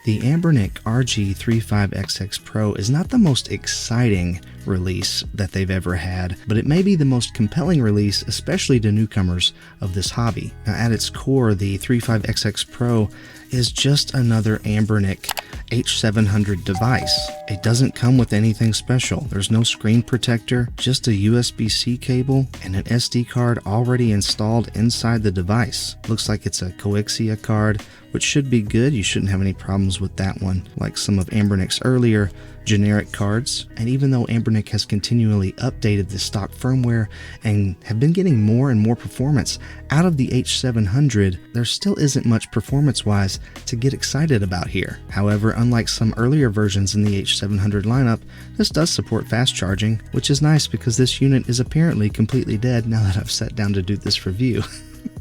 The Anbernic RG 35XXPro is not the most exciting release that they've ever had, but it may be the most compelling release, especially to newcomers of this hobby. Now, at its core, the 35XXPro is just another Anbernic H700 device. It doesn't come with anything special. There's no screen protector, just a USB-C cable and an SD card already installed inside the device. Looks like it's a coaxial card, which should be good. You shouldn't have any problems with that one, like some of Anbernic's earlier generic cards. And even though Anbernic has continually updated the stock firmware and have been getting more and more performance out of the H700, there still isn't much performance-wise to get excited about here. However, unlike some earlier versions in the H700 lineup, this does support fast charging, which is nice because this unit is apparently completely dead now that I've sat down to do this review.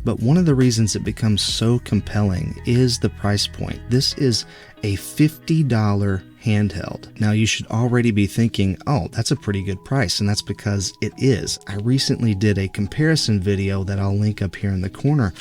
But one of the reasons it becomes so compelling is the price point. This is a $50 handheld. Now you should already be thinking, oh, that's a pretty good price, and that's because it is. I recently did a comparison video that I'll link up here in the corner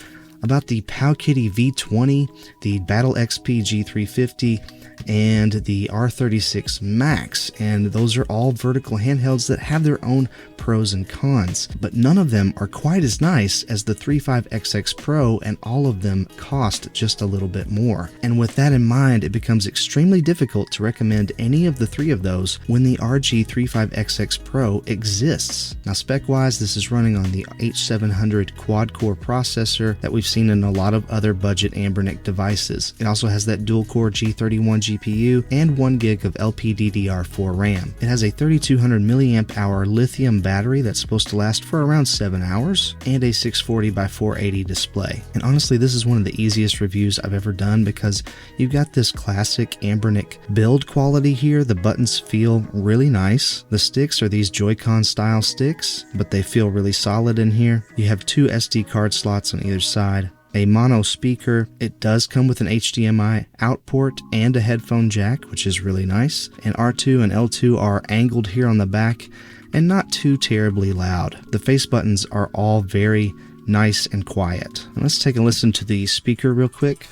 about the Powkiddy V20, the Battle XP G350, and the R36 Max, and those are all vertical handhelds that have their own pros and cons, but none of them are quite as nice as the 35XXPro, and all of them cost just a little bit more. And with that in mind, it becomes extremely difficult to recommend any of the three of those when the RG 35XXPro exists. Now, spec-wise, this is running on the H700 quad-core processor that we've seen in a lot of other budget Anbernic devices. It also has that dual-core G31 GPU and 1 gig of LPDDR4 RAM. It has a 3200 mAh lithium battery that's supposed to last for around 7 hours, and a 640 by 480 display. And honestly, this is one of the easiest reviews I've ever done because you've got this classic Anbernic build quality here. The buttons feel really nice. The sticks are these Joy-Con style sticks, but they feel really solid in here. You have 2 SD card slots on either side, a mono speaker. It does come with an HDMI out port and a headphone jack, which is really nice. And R2 and L2 are angled here on the back and not too terribly loud. The face buttons are all very nice and quiet. Now let's take a listen to the speaker real quick.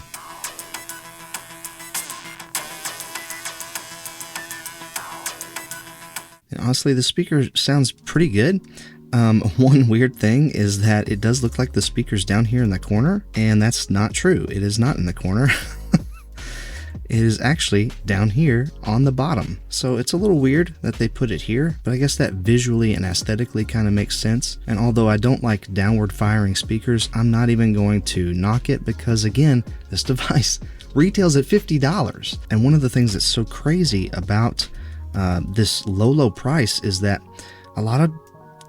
And honestly, the speaker sounds pretty good. One weird thing is that it does look like the speaker's down here in the corner, and that's not true. It is not in the corner. It is actually down here on the bottom. So it's a little weird that they put it here, but I guess that visually and aesthetically kind of makes sense. And although I don't like downward firing speakers, I'm not even going to knock it because, again, this device retails at $50. And one of the things that's so crazy about this low price is that a lot of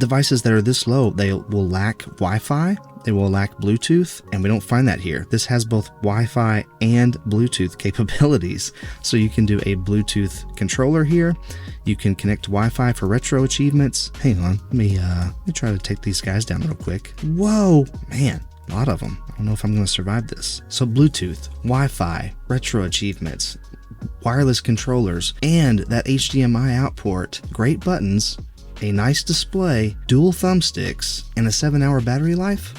devices that are this low, they will lack Wi-Fi, they will lack Bluetooth, and we don't find that here. This has both Wi-Fi and Bluetooth capabilities. So you can do a Bluetooth controller here. You can connect to Wi-Fi for retro achievements. Hang on, let me try to take these guys down real quick. Whoa, man, a lot of them. I don't know if I'm going to survive this. So Bluetooth, Wi-Fi, retro achievements, wireless controllers, and that HDMI out port. Great buttons, a nice display, dual thumbsticks, and a 7-hour battery life?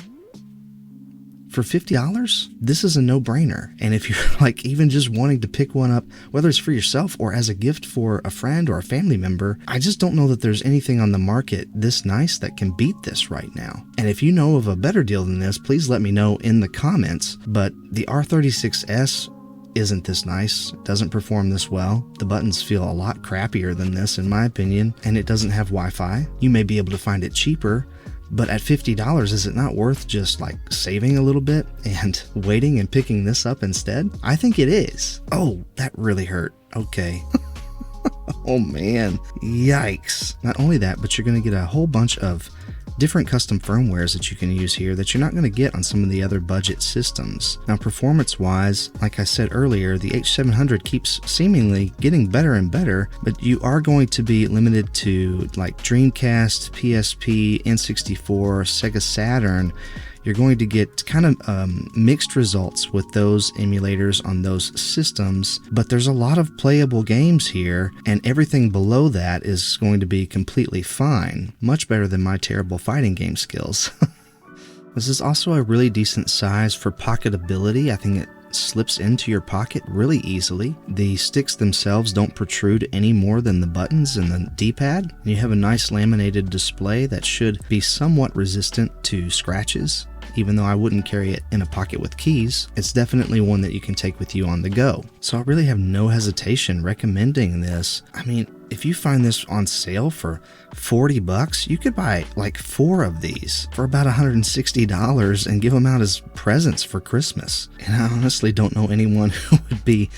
For $50? This is a no-brainer. And if you're like even just wanting to pick one up, whether it's for yourself or as a gift for a friend or a family member, I just don't know that there's anything on the market this nice that can beat this right now. And if you know of a better deal than this, please let me know in the comments. But the R36S isn't this nice. It doesn't perform this well. The buttons feel a lot crappier than this in my opinion, and it doesn't have Wi-Fi. You may be able to find it cheaper, but at $50, is it not worth just like saving a little bit and waiting and picking this up instead? I think it is. Oh, that really hurt. Okay. Oh man, yikes. Not only that, but you're going to get a whole bunch of different custom firmwares that you can use here that you're not going to get on some of the other budget systems. Now, performance wise, like I said earlier, the H700 keeps seemingly getting better and better, but you are going to be limited to like Dreamcast, PSP, N64, Sega Saturn. You're going to get kind of mixed results with those emulators on those systems, but there's a lot of playable games here, and everything below that is going to be completely fine. Much better than my terrible fighting game skills. This is also a really decent size for pocketability. I think it slips into your pocket really easily. The sticks themselves don't protrude any more than the buttons and the D-pad. You have a nice laminated display that should be somewhat resistant to scratches. Even though I wouldn't carry it in a pocket with keys, it's definitely one that you can take with you on the go. So I really have no hesitation recommending this. I mean, if you find this on sale for $40, you could buy like 4 of these for about $160 and give them out as presents for Christmas. And I honestly don't know anyone who would be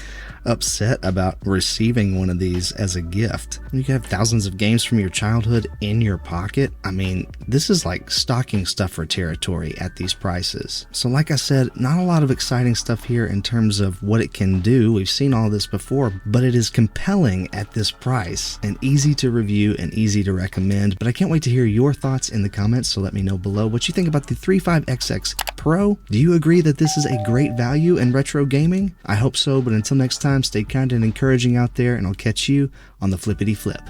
upset about receiving one of these as a gift. You can have thousands of games from your childhood in your pocket. I mean, this is like stocking stuffer territory at these prices. So like I said, not a lot of exciting stuff here in terms of what it can do. We've seen all this before, but it is compelling at this price and easy to review and easy to recommend. But I can't wait to hear your thoughts in the comments, so let me know below what you think about the 35XX Pro. Do you agree that this is a great value in retro gaming? I hope so, but until next time, stay kind and encouraging out there, and I'll catch you on the flippity flip.